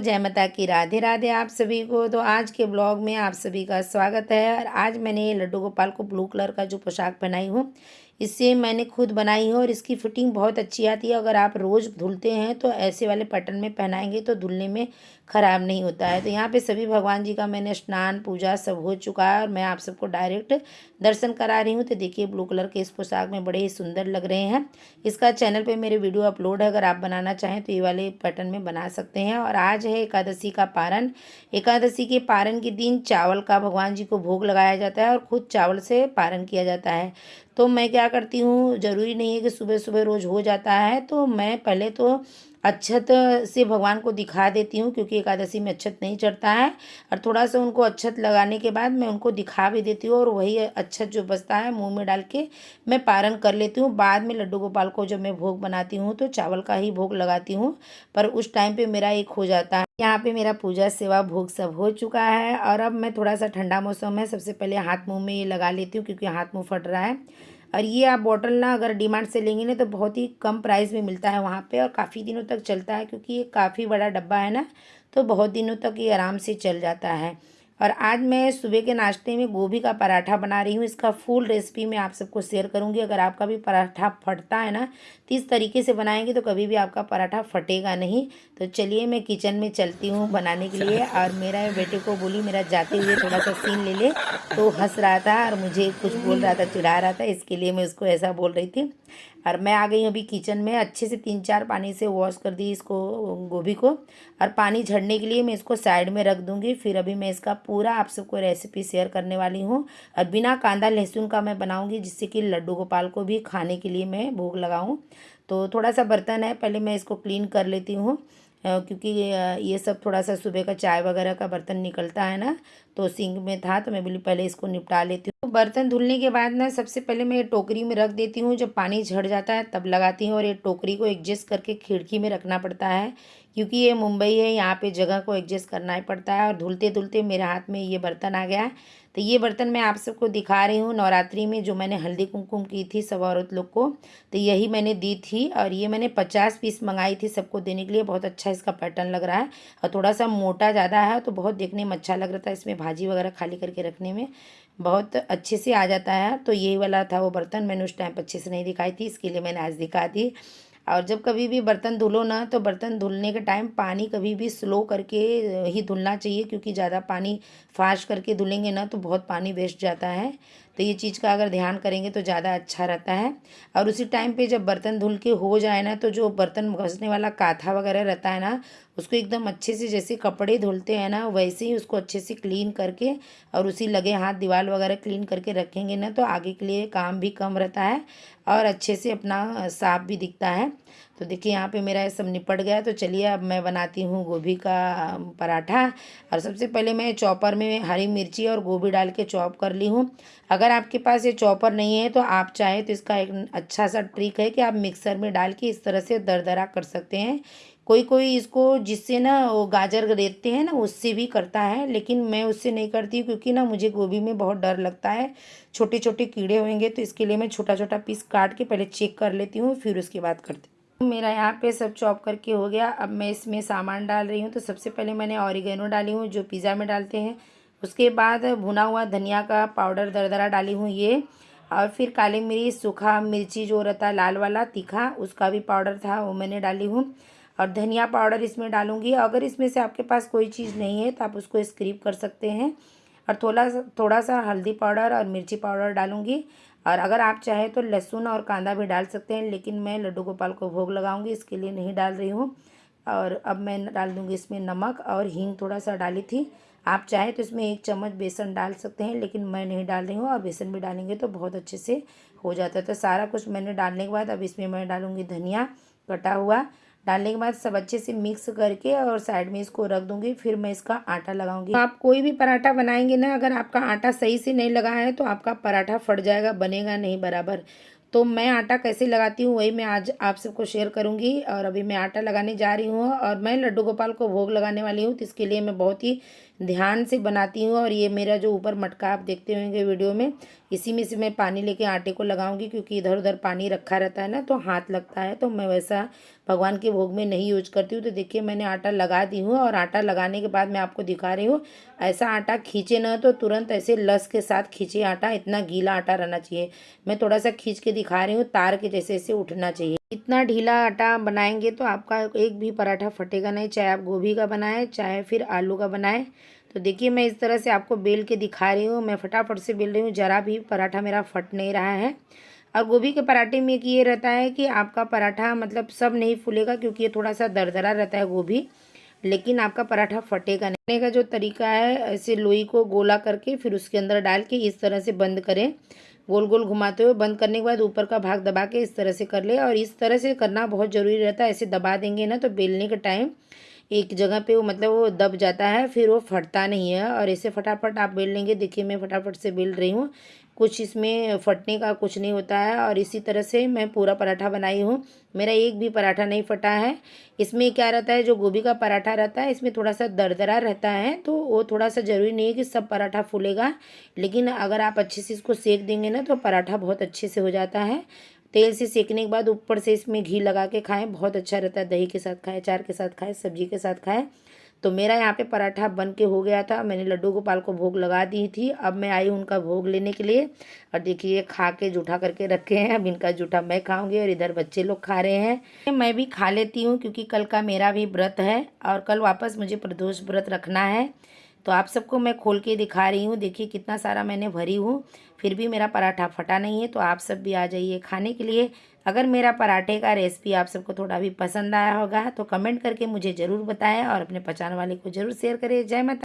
जय माता की, राधे राधे आप सभी को। तो आज के ब्लॉग में आप सभी का स्वागत है। और आज मैंने ये लड्डू गोपाल को ब्लू कलर का जो पोशाक पहनाई हूँ, इसे मैंने खुद बनाई है और इसकी फिटिंग बहुत अच्छी आती है। अगर आप रोज़ धुलते हैं तो ऐसे वाले पैटर्न में पहनाएंगे तो धुलने में ख़राब नहीं होता है। तो यहाँ पे सभी भगवान जी का मैंने स्नान पूजा सब हो चुका है और मैं आप सबको डायरेक्ट दर्शन करा रही हूँ। तो देखिए ब्लू कलर के इस पोशाक में बड़े ही सुंदर लग रहे हैं। इसका चैनल पे मेरे वीडियो अपलोड है, अगर आप बनाना चाहें तो ये वाले पैटर्न में बना सकते हैं। और आज है एकादशी का पारण। एकादशी के पारण के दिन चावल का भगवान जी को भोग लगाया जाता है और खुद चावल से पारण किया जाता है। तो मैं क्या करती हूँ, ज़रूरी नहीं है कि सुबह सुबह रोज़ हो जाता है, तो मैं पहले तो अक्षत से भगवान को दिखा देती हूँ, क्योंकि एकादशी में अक्षत नहीं चढ़ता है। और थोड़ा सा उनको अक्षत लगाने के बाद मैं उनको दिखा भी देती हूँ और वही अक्षत जो बचता है मुंह में डाल के मैं पारण कर लेती हूँ। बाद में लड्डू गोपाल को जब मैं भोग बनाती हूँ तो चावल का ही भोग लगाती हूँ, पर उस टाइम पे मेरा एक हो जाता है। यहाँ पे मेरा पूजा सेवा भोग सब हो चुका है और अब मैं थोड़ा सा ठंडा मौसम है, सबसे पहले हाथ मुंह में ये लगा लेती हूँ, क्योंकि हाथ मुंह फट रहा है। और ये आप बॉटल ना अगर डिमार्ट से लेंगे ना तो बहुत ही कम प्राइस में मिलता है वहाँ पे, और काफ़ी दिनों तक चलता है, क्योंकि ये काफ़ी बड़ा डब्बा है ना, तो बहुत दिनों तक ये आराम से चल जाता है। और आज मैं सुबह के नाश्ते में गोभी का पराठा बना रही हूँ। इसका फुल रेसिपी मैं आप सबको शेयर करूँगी। अगर आपका भी पराठा फटता है ना तो इस तरीके से बनाएंगे तो कभी भी आपका पराठा फटेगा नहीं। तो चलिए मैं किचन में चलती हूँ बनाने के लिए। और मेरा बेटे को बोली मेरा जाते हुए थोड़ा सा सीन ले ले, तो हंस रहा था और मुझे कुछ बोल रहा था, चिढ़ा रहा था, इसके लिए मैं उसको ऐसा बोल रही थी। और मैं आ गई अभी किचन में, अच्छे से 3-4 पानी से वॉश कर दी इसको, गोभी को। और पानी झड़ने के लिए मैं इसको साइड में रख दूंगी। फिर अभी मैं इसका पूरा आप सबको रेसिपी शेयर करने वाली हूँ। और बिना कांदा लहसुन का मैं बनाऊंगी, जिससे कि लड्डू गोपाल को भी खाने के लिए मैं भोग लगाऊं। तो थोड़ा सा बर्तन है, पहले मैं इसको क्लीन कर लेती हूँ, क्योंकि ये सब थोड़ा सा सुबह का चाय वगैरह का बर्तन निकलता है ना, तो सिंक में था तो मैं बोली पहले इसको निपटा लेती हूँ। बर्तन धुलने के बाद ना सबसे पहले मैं ये टोकरी में रख देती हूँ, जब पानी झड़ जाता है तब लगाती हूँ। और ये टोकरी को एडजस्ट करके खिड़की में रखना पड़ता है, क्योंकि ये मुंबई है, यहाँ पे जगह को एडजस्ट करना ही पड़ता है। और धुलते धुलते मेरे हाथ में ये बर्तन आ गया है। तो ये बर्तन मैं आप सबको दिखा रही हूँ नवरात्रि में जो मैंने हल्दी कुमकुम की थी सब औरत लोग को, तो यही मैंने दी थी। और ये मैंने 50 पीस मंगाई थी सबको देने के लिए। बहुत अच्छा इसका पैटर्न लग रहा है और थोड़ा सा मोटा ज़्यादा है, तो बहुत देखने में अच्छा लग रहा था। इसमें भाजी वगैरह खाली करके रखने में बहुत अच्छे से आ जाता है। तो यही वाला था वो बर्तन, मैंने उस टाइम अच्छे से नहीं दिखाई थी, इसके लिए मैंने आज दिखा दी। और जब कभी भी बर्तन धुलो ना, तो बर्तन धुलने के टाइम पानी कभी भी स्लो करके ही धुलना चाहिए, क्योंकि ज़्यादा पानी फास्ट करके धुलेंगे ना तो बहुत पानी वेस्ट जाता है। तो ये चीज़ का अगर ध्यान करेंगे तो ज़्यादा अच्छा रहता है। और उसी टाइम पे जब बर्तन धुल के हो जाए ना, तो जो बर्तन घसने वाला काथा वगैरह रहता है ना, उसको एकदम अच्छे से, जैसे कपड़े धुलते हैं ना वैसे ही उसको अच्छे से क्लीन करके और उसी लगे हाथ दीवार वगैरह क्लीन करके रखेंगे ना, तो आगे के लिए काम भी कम रहता है और अच्छे से अपना साफ भी दिखता है। तो देखिए यहाँ पे मेरा ये सब निपट गया। तो चलिए अब मैं बनाती हूँ गोभी का पराठा। और सबसे पहले मैं चॉपर में हरी मिर्ची और गोभी डाल के चॉप कर ली हूँ। अगर आपके पास ये चॉपर नहीं है तो आप चाहें तो इसका एक अच्छा सा ट्रिक है कि आप मिक्सर में डाल के इस तरह से दरदरा कर सकते हैं। कोई कोई इसको जिससे ना वो गाजर रेतते हैं ना उससे भी करता है, लेकिन मैं उससे नहीं करती, क्योंकि ना मुझे गोभी में बहुत डर लगता है, छोटे छोटे कीड़े होंगे। तो इसके लिए मैं छोटा छोटा पीस काट के पहले चेक कर लेती हूँ, फिर उसके बाद करती हूँ। मेरा यहाँ पे सब चॉप करके हो गया। अब मैं इसमें सामान डाल रही हूँ। तो सबसे पहले मैंने ऑरिगेनो डाली हूँ, जो पिज़्ज़ा में डालते हैं। उसके बाद भुना हुआ धनिया का पाउडर दरदरा डाली हूँ ये। और फिर काली मिर्च, सूखा मिर्ची जो रहता है लाल वाला तीखा, उसका भी पाउडर था वो मैंने डाली हूँ। और धनिया पाउडर इसमें डालूंगी। अगर इसमें से आपके पास कोई चीज़ नहीं है तो आप उसको स्किप कर सकते हैं। और थोड़ा सा हल्दी पाउडर और मिर्ची पाउडर डालूंगी। और अगर आप चाहें तो लहसुन और कांदा भी डाल सकते हैं, लेकिन मैं लड्डू गोपाल को भोग लगाऊंगी इसके लिए नहीं डाल रही हूँ। और अब मैं डाल दूंगी इसमें नमक और हींग, थोड़ा सा डाली थी। आप चाहें तो इसमें 1 चम्मच बेसन डाल सकते हैं, लेकिन मैं नहीं डाल रही हूँ। और बेसन भी डालेंगे तो बहुत अच्छे से हो जाता है। तो सारा कुछ मैंने डालने के बाद अब इसमें मैं डालूंगी धनिया कटा हुआ। डालने के बाद सब अच्छे से मिक्स करके और साइड में इसको रख दूंगी। फिर मैं इसका आटा लगाऊंगी। आप कोई भी पराठा बनाएंगे ना, अगर आपका आटा सही से नहीं लगा है तो आपका पराठा फट जाएगा, बनेगा नहीं बराबर। तो मैं आटा कैसे लगाती हूँ वही मैं आज आप सबको शेयर करूँगी। और अभी मैं आटा लगाने जा रही हूँ और मैं लड्डू गोपाल को भोग लगाने वाली हूँ, तो इसके लिए मैं बहुत ही ध्यान से बनाती हूँ। और ये मेरा जो ऊपर मटका आप देखते होंगे वीडियो में, इसी में से मैं पानी लेके आटे को लगाऊंगी, क्योंकि इधर उधर पानी रखा रहता है ना तो हाथ लगता है। तो मैं वैसा भगवान के भोग में नहीं यूज करती हूँ। तो देखिए मैंने आटा लगा दी हूँ, और आटा लगाने के बाद मैं आपको दिखा रही हूँ, ऐसा आटा खींचे ना तो तुरंत ऐसे लस के साथ खींचे आटा, इतना गीला आटा रहना चाहिए। मैं थोड़ा सा खींच के दिखा रही हूँ, तार के जैसे ऐसे उठना चाहिए। इतना ढीला आटा बनाएंगे तो आपका एक भी पराठा फटेगा नहीं, चाहे आप गोभी का बनाएं चाहे फिर आलू का बनाएं। तो देखिए मैं इस तरह से आपको बेल के दिखा रही हूँ, मैं फटाफट से बेल रही हूँ, ज़रा भी पराठा मेरा फट नहीं रहा है। और गोभी के पराठे में एक ये रहता है कि आपका पराठा मतलब सब नहीं फूलेगा, क्योंकि ये थोड़ा सा दरदरा रहता है गोभी, लेकिन आपका पराठा फटेगा नहीं। बनाने का जो तरीका है, ऐसे लोई को गोला करके फिर उसके अंदर डाल के इस तरह से बंद करें, गोल गोल घुमाते हुए। बंद करने के बाद ऊपर का भाग दबा के इस तरह से कर ले, और इस तरह से करना बहुत ज़रूरी रहता है। ऐसे दबा देंगे ना तो बेलने के टाइम एक जगह पे वो मतलब वो दब जाता है, फिर वो फटता नहीं है। और ऐसे फटाफट आप बेल लेंगे। देखिए मैं फटाफट से बेल रही हूँ, कुछ इसमें फटने का कुछ नहीं होता है। और इसी तरह से मैं पूरा पराठा बनाई हूँ, मेरा एक भी पराठा नहीं फटा है। इसमें क्या रहता है, जो गोभी का पराठा रहता है इसमें थोड़ा सा दरदरा रहता है, तो वो थोड़ा सा ज़रूरी नहीं है कि सब पराठा फूलेगा, लेकिन अगर आप अच्छे से इसको सेक देंगे ना तो पराठा बहुत अच्छे से हो जाता है। तेल से सेकने के बाद ऊपर से इसमें घी लगा के खाएं, बहुत अच्छा रहता है। दही के साथ खाएं, अचार के साथ खाएं, सब्जी के साथ खाएं। तो मेरा यहाँ पे पराठा बन के हो गया था, मैंने लड्डू गोपाल को भोग लगा दी थी। अब मैं आई हूँ उनका भोग लेने के लिए। और देखिए ये खा के जूठा करके रखे हैं, अब इनका जूठा मैं खाऊंगी और इधर बच्चे लोग खा रहे हैं। मैं भी खा लेती हूँ, क्योंकि कल का मेरा भी व्रत है और कल वापस मुझे प्रदोष व्रत रखना है। तो आप सबको मैं खोल के दिखा रही हूँ, देखिए कितना सारा मैंने भरी हूँ, फिर भी मेरा पराठा फटा नहीं है। तो आप सब भी आ जाइए खाने के लिए। अगर मेरा पराठे का रेसिपी आप सबको थोड़ा भी पसंद आया होगा तो कमेंट करके मुझे ज़रूर बताएं, और अपने पहचान वाले को ज़रूर शेयर करें। जय माता।